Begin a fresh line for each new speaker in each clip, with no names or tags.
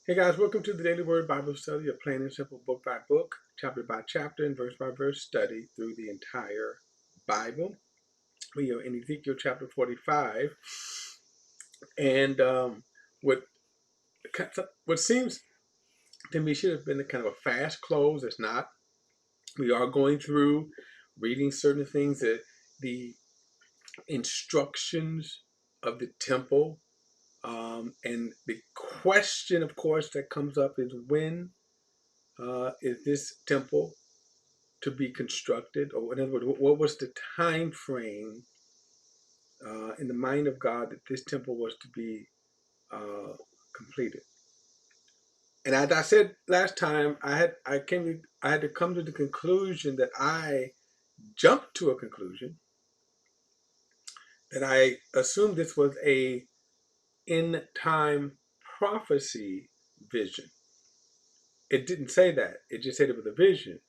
Hey guys, welcome to the Daily Word Bible Study, a plain and simple book by book, chapter by chapter, and verse by verse study through the entire Bible. We are in Ezekiel chapter 45, and what what seems to me should have been a kind of a fast close. It's not. We are going through reading certain things that the instructions of the temple, and the question, of course, that comes up is when is this temple to be constructed, or in other words, what was the time frame in the mind of God that this temple was to be uh, completed? And as I said last time, I had to come to the conclusion that I jumped to a conclusion that I assumed this was a end time prophecy vision. It didn't say that. It just said it was a vision.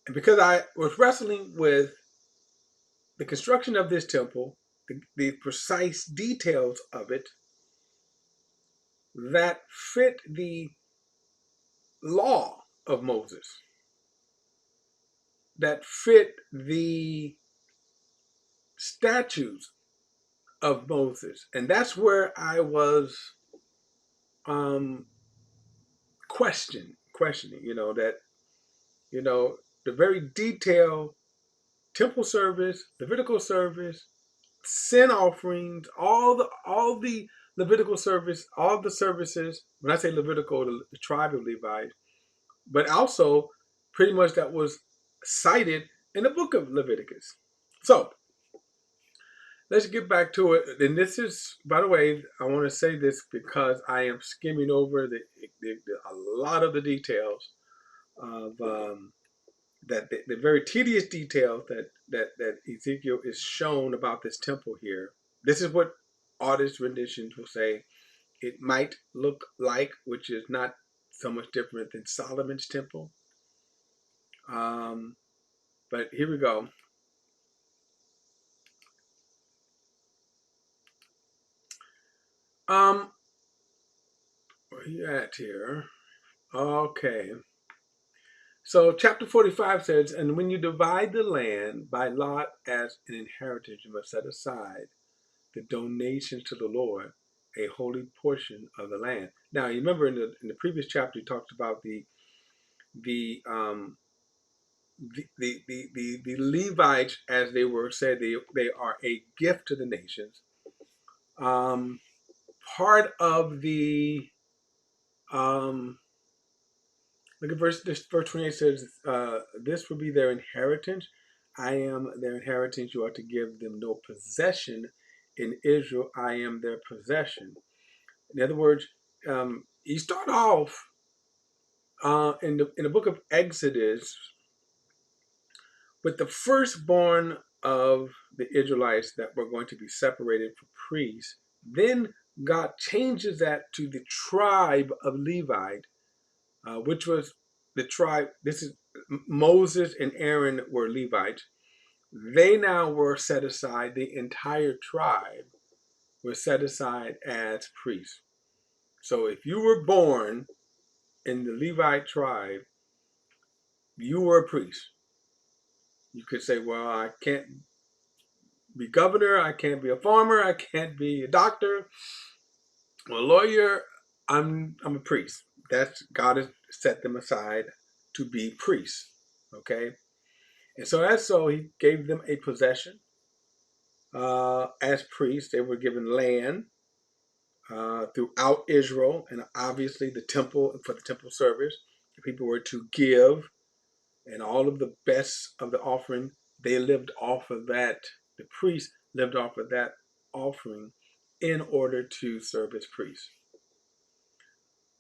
And because I was wrestling with the construction of this temple, the precise details of it that fit the law of Moses, that fit the statutes of Moses. And that's where I was um, questioning, the very detailed temple service, Levitical service, sin offerings, all the Levitical service, all the services. When I say Levitical, the tribe of Levi, but also pretty much that was cited in the book of Leviticus. So let's get back to it. And this is, by the way, I want to say this because I am skimming over a lot of the details of the very tedious details that Ezekiel is shown about this temple here. This is what artist renditions will say it might look like, which is not so much different than Solomon's temple. Um, but here we go. Where are you at here? Okay. So chapter 45 says, and when you divide the land by lot as an inheritance, you must set aside the donations to the Lord, a holy portion of the land. Now, you remember in the previous chapter, he talked about the um, the Levites, as they were said, they are a gift to the nations. Um, Part of the look at verse 28 says, this will be their inheritance. I am their inheritance. You are to give them no possession in Israel. I am their possession. In other words, you start off in the book of Exodus with the firstborn of the Israelites that were going to be separated for priests. Then God changes that to the tribe of Levi, which was the tribe. This is Moses and Aaron were Levites. They now were set aside. The entire tribe was set aside as priests. So if you were born in the Levite tribe, you were a priest. You could say, well, I can't be governor, I can't be a farmer, I can't be a doctor, a lawyer. I'm a priest. That's God has set them aside to be priests. Okay, and so He gave them a possession. As priests, they were given land throughout Israel, and obviously the temple for the temple service. The people were to give, and all of the best of the offering, they lived off of that. The priest lived off of that offering in order to serve as priests.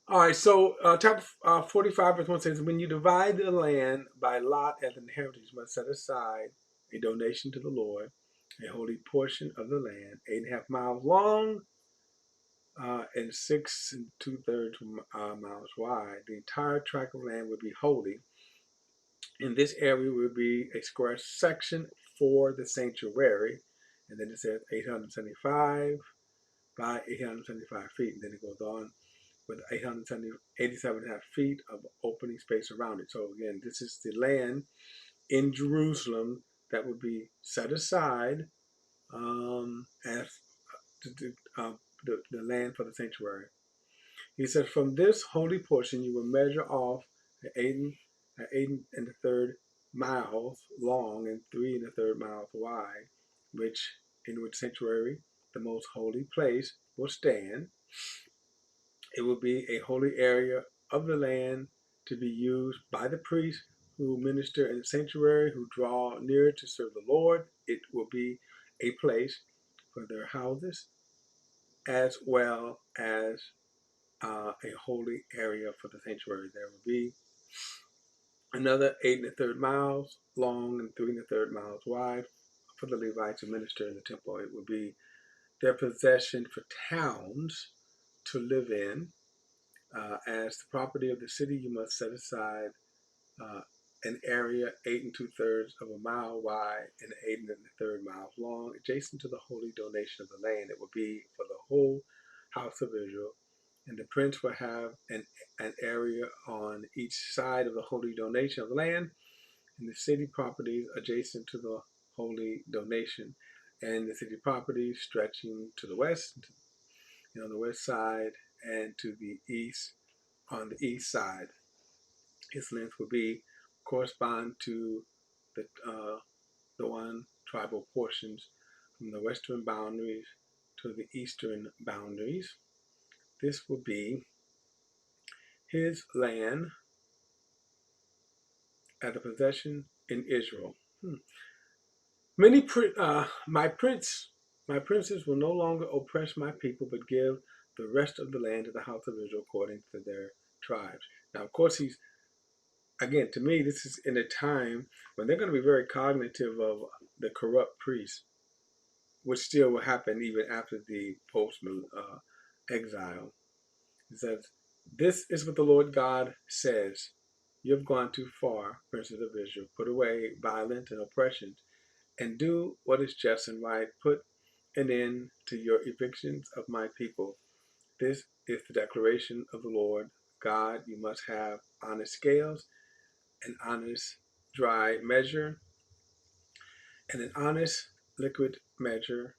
All right, so chapter 45, verse 1 says, when you divide the land by lot as an inheritance, you must set aside a donation to the Lord, a holy portion of the land, 8.5 miles long and 6 2/3 miles wide. The entire tract of land would be holy. In this area would be a square section for the sanctuary. And then it says 875 by 875 feet. And then it goes on.
with 87.5 feet of opening space around it. So again, this is the land in Jerusalem that would be set aside as the land for the sanctuary. He said, from this holy portion you will measure off 8 miles long and 3 miles wide, in which sanctuary, the most holy place, will stand. It will be a holy area of the land to be used by the priests who minister in the sanctuary, who draw near to serve the Lord. It will be a place for their houses, as well as a holy area for the sanctuary. There will be another 8 miles long and 3 miles wide for the Levites who minister in the temple. It will be their possession for towns to live in. As the property of the city, you must set aside an area 8 2/3 of a mile wide and 8 1/3 miles long, adjacent to the holy donation of the land. It will be for the whole house of Israel, and the prince will have an area on each side of the holy donation of the land, and the city properties adjacent to the holy donation, and the city properties stretching to the west, on the west side, and to the east on the east side. Its length will be correspond to the one tribal portions from the western boundaries to the eastern boundaries. This will be his land as a possession in Israel. My princes will no longer oppress my people, but give the rest of the land to the house of Israel according to their tribes. Now, of course, again, to me, this is in a time when they're going to be very cognitive of the corrupt priests, which still will happen even after the post-exile. It says, this is what the Lord God says. You have gone too far, princes of Israel. Put away violence and oppression, and do what is just and right. Put an end to your evictions of my people. This is the declaration of the Lord God. You must have honest scales, an honest dry measure, and an honest liquid measure.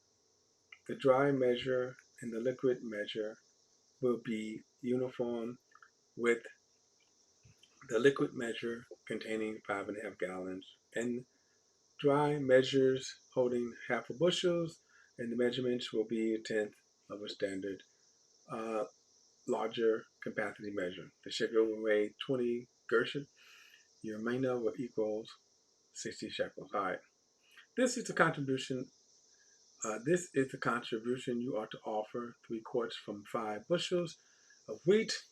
The dry measure and the liquid measure will be uniform, with the liquid measure containing 5.5 gallons, and dry measures holding half a bushel, and the measurements will be a tenth of a standard larger capacity measure. The shekel will weigh 20 gershon. Your mina will equals 60 shekels. All right. This is the contribution. You ought to offer: 3 quarts from 5 bushels of wheat.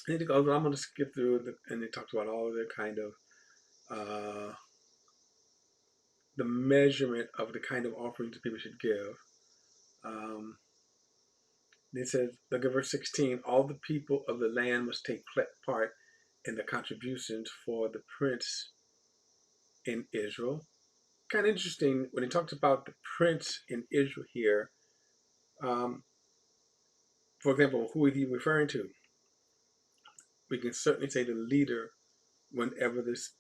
And it goes. I'm going to skip through, and it talks about all of the kind of the measurement of the kind of offerings that people should give. It says, look at verse 16. All the people of the land must take part in the contributions for the prince in Israel. Kind of interesting when he talks about the prince in Israel here. For example, who is he referring to? We can certainly say the leader whenever this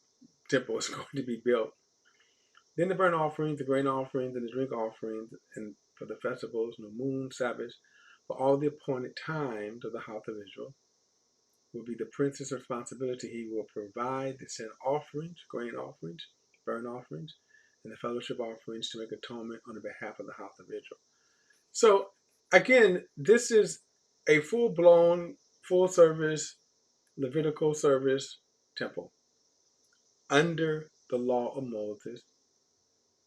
temple is going to be built. Then the burnt offerings, the grain offerings, and the drink offerings, and for the festivals, new moon, Sabbaths, for all the appointed times of the house of Israel, will be the prince's responsibility. He will provide the sin offerings, grain offerings, burnt offerings, and the fellowship offerings to make atonement on the behalf of the house of Israel. So, again, this is a full-blown, full-service, Levitical service temple under the law of Moses,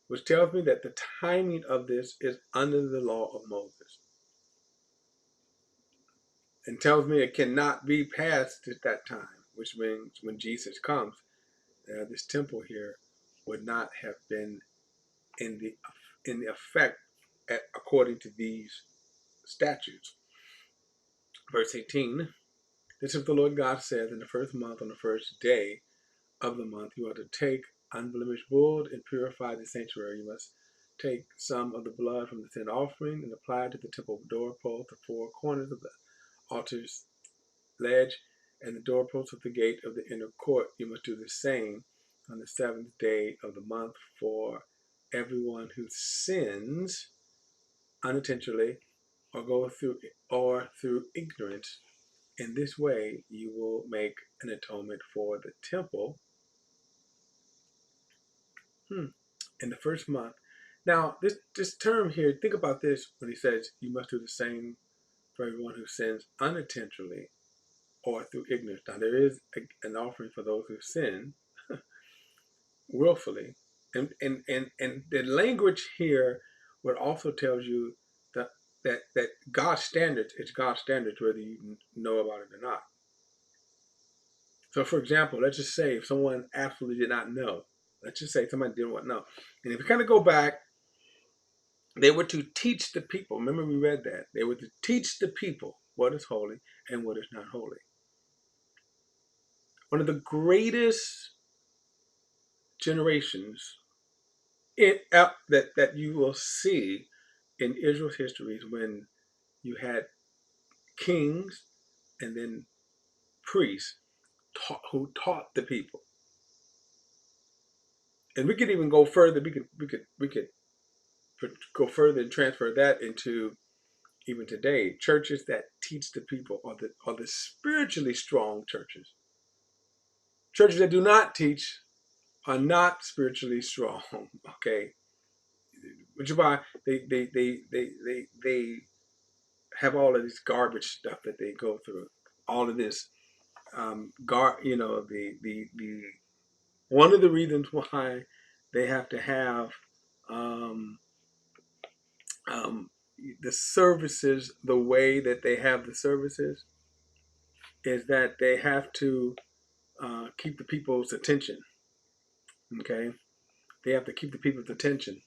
which tells me that the timing of this is under the law of Moses, and tells me it cannot be past at that time, which means when Jesus comes, this temple here would not have been in the effect according to these statutes. Verse 18, this is what the Lord God says: in the first month, on the first day of the month, you are to take unblemished bull and purify the sanctuary. You must take some of the blood from the sin offering and apply it to the temple doorpost, the 4 corners of the altar's
ledge and the doorpost of the gate of the inner court. You must do the same on the seventh day of the month for everyone who sins unintentionally or through ignorance. In this way, you will make an atonement for the temple in the first month. Now, this term here, think about this when he says you must do the same for everyone who sins unintentionally or through ignorance. Now, there is an offering for those who sin willfully. And the language here would also tells you that God's standards is God's standards whether you know about it or not. So for example, let's just say if someone absolutely did not know, let's just say somebody didn't know. And if you kind of go back, they were to teach the people. Remember we read that. They were to teach the people what is holy and what is not holy. One of the greatest generations that you will see in Israel's history is when you had kings and then priests who taught the people. And we could even go further. We could go further and transfer that into even today. Churches that teach the people are the spiritually strong churches. Churches that do not teach are not spiritually strong. Okay, which is why they have all of this garbage stuff that they go through. All of this the one of the reasons why they have to have um, um, the services the way that they have the services is that they have to keep the people's attention. Okay, they have to keep the people's attention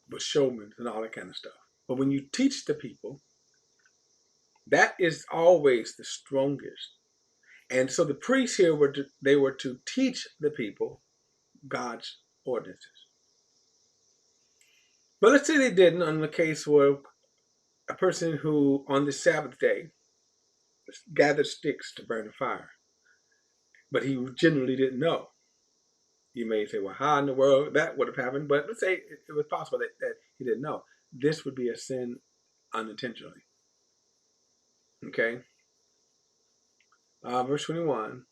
with showmen and all that kind of stuff. But when you teach the people, that is always the strongest. And so the priests here they were to teach the people God's ordinances. But let's say they didn't, on the case where a person who on the Sabbath day gathered sticks to burn a fire, but he generally didn't know. You may say, well, how in the world that would have happened? But let's say it was possible that he didn't know. This would be a sin unintentionally. Okay? Verse 21.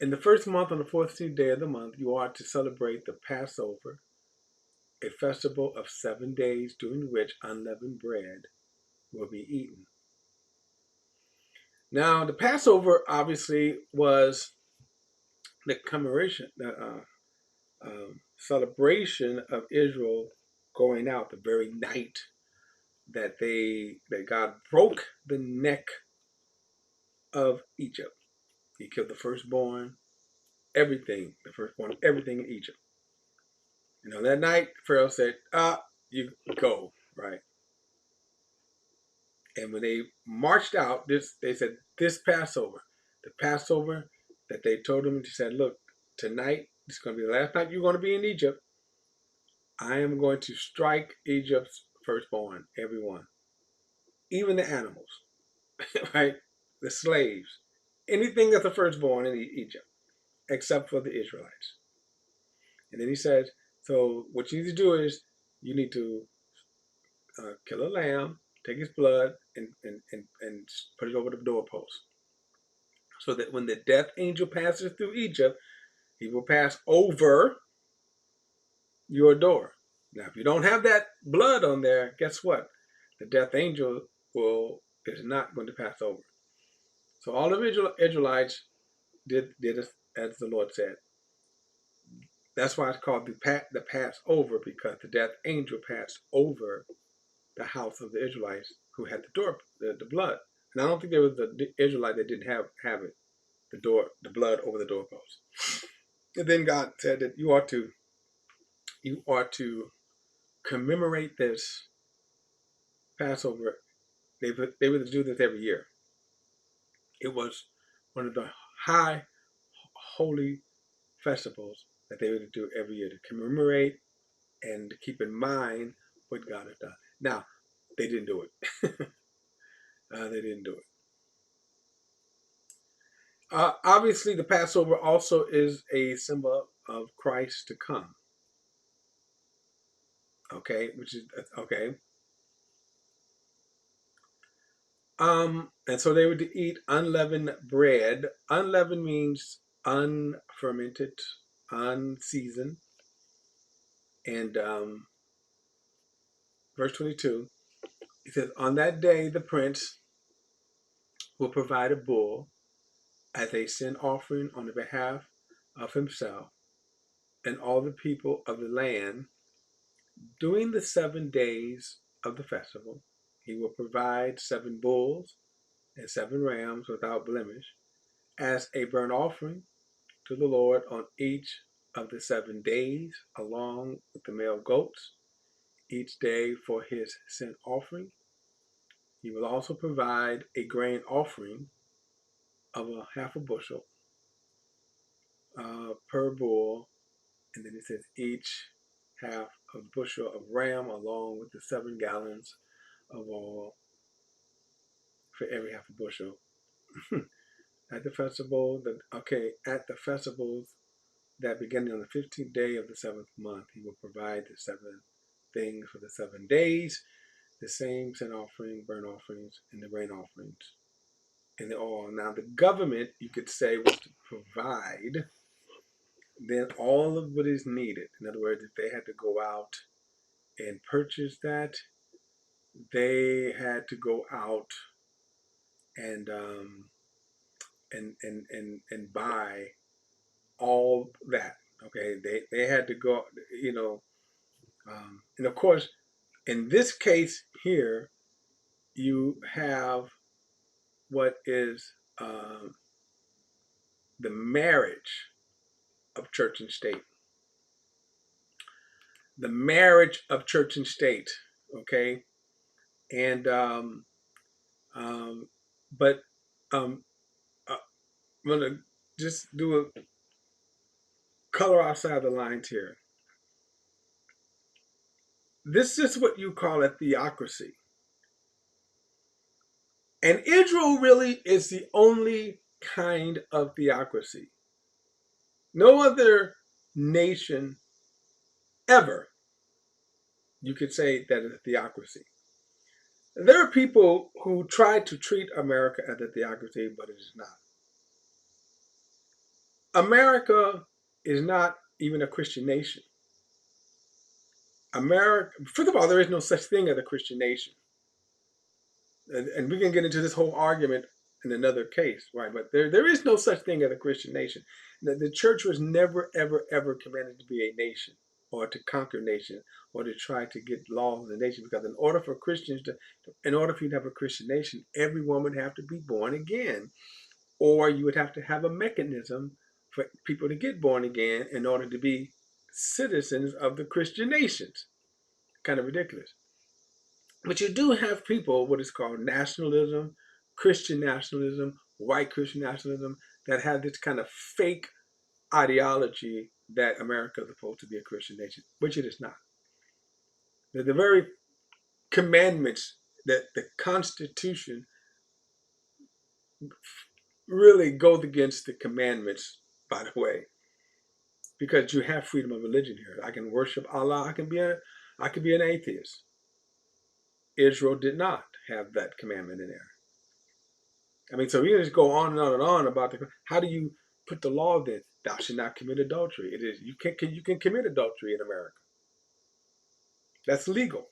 In the first month, on the 14th day of the month, you are to celebrate the Passover, a festival of 7 days during which unleavened bread will be eaten. Now, the Passover obviously was the commemoration, the celebration of Israel going out the very night that God broke the neck of Egypt. He killed the firstborn, everything in Egypt. And on that night, Pharaoh said, you go, right? And when they marched out, they said, this Passover, the Passover that they told him, he said, look, tonight, it's going to be the last night you're going to be in Egypt. I am going to strike Egypt's firstborn, everyone, even the animals, right? The slaves, anything that's the firstborn in Egypt, except for the Israelites. And then he says, so what you need to do is you need to kill a lamb, take his blood, and put it over the doorpost. So that when the death angel passes through Egypt, he will pass over your door. Now, if you don't have that blood on there, guess what? The death angel is not going to pass over. So all of Israelites did as the Lord said. That's why it's called the Passover, because the death angel passed over the house of the Israelites who had the blood. And I don't think there was an Israelite that didn't have it, the blood over the doorpost. And then God said that you are to commemorate this Passover. They were to do this every year. It was one of the high holy festivals that they were to do every year to commemorate and to keep in mind what God had done. Now, they didn't do it. They didn't do it. Obviously, the Passover also is a symbol of Christ to come. Okay, which is okay. And so they were to eat unleavened bread. Unleavened means unfermented, unseasoned. And verse 22, it says, "On that day, the prince will provide a bull as a sin offering on the behalf of himself and all the people of the land. During the 7 days of the festival, he will provide 7 bulls and 7 rams without blemish as a burnt offering to the Lord on each of the 7 days, along with the male goats, each day for his sin offering. He will also provide a grain offering of a half a bushel per bull." And then it says each half a bushel of ram along with the 7 gallons of oil for every half a bushel. At the festival, at the festivals that beginning on the 15th day of the 7th month, he will provide the 7 things for the 7 days, the same sin offering, burnt offerings, and the grain offerings, and the oil. Now, the government, you could say, was to provide then all of what is needed. In other words, if they had to go out and purchase that, they had to go out and buy all that. Okay, they had to go, and of course, in this case here, you have what is the marriage of church and state. The marriage of church and state. Okay, and but I'm gonna just do a color outside the lines here. This is what you call a theocracy. And Israel really is the only kind of theocracy. No other nation ever, you could say, that is a theocracy. There are people who try to treat America as a theocracy, but it is not. America is not even a Christian nation. America, first of all, there is no such thing as a Christian nation. And we can get into this whole argument in another case, right? But there is no such thing as a Christian nation. The church was never, ever, ever commanded to be a nation or to conquer nation or to try to get laws in the nation. Because in order for you to have a Christian nation, every woman would have to be born again. Or you would have to have a mechanism for people to get born again in order to be citizens of the Christian nations. Kind of ridiculous. But you do have people, what is called nationalism, Christian nationalism, white Christian nationalism, that have this kind of fake ideology that America is supposed to be a Christian nation, which it is not. The very commandments that the Constitution really goes against the commandments, by the way, because you have freedom of religion here. I can worship Allah. I can be an atheist. Israel did not have that commandment in there. I mean, so we can just go on and on and on about how do you put the law then? Thou should not commit adultery. It is you can commit adultery in America. That's legal,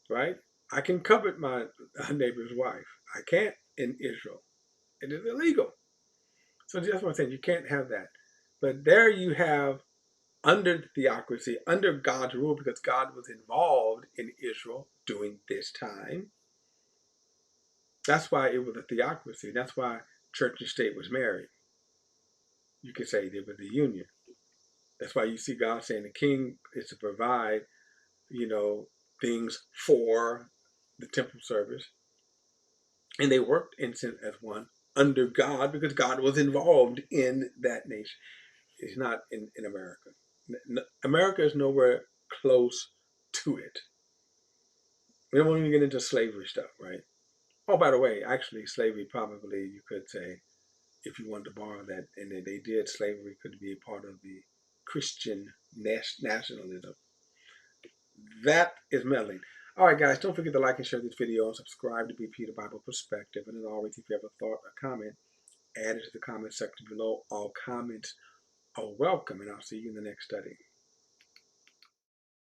right? I can covet my neighbor's wife. I can't in Israel. It is illegal. So that's what I'm saying. You can't have that. But there you have under theocracy, under God's rule, because God was involved in Israel during this time. That's why it was a theocracy. That's why church and state was married. You could say there was a union. That's why you see God saying the king is to provide, things for the temple service. And they worked as one under God because God was involved in that nation. It's not in America. America is nowhere close to it. We don't want to get into slavery stuff, right? Oh, by the way, actually, slavery probably, you could say, if you wanted to borrow that, and they did, slavery could be a part of the Christian nationalism. That is meddling. All right, guys, don't forget to like and share this video and subscribe to BP the Bible Perspective. And as always, if you have a thought or comment, add it to the comment section below. All comments are welcome, and I'll see you in the next study.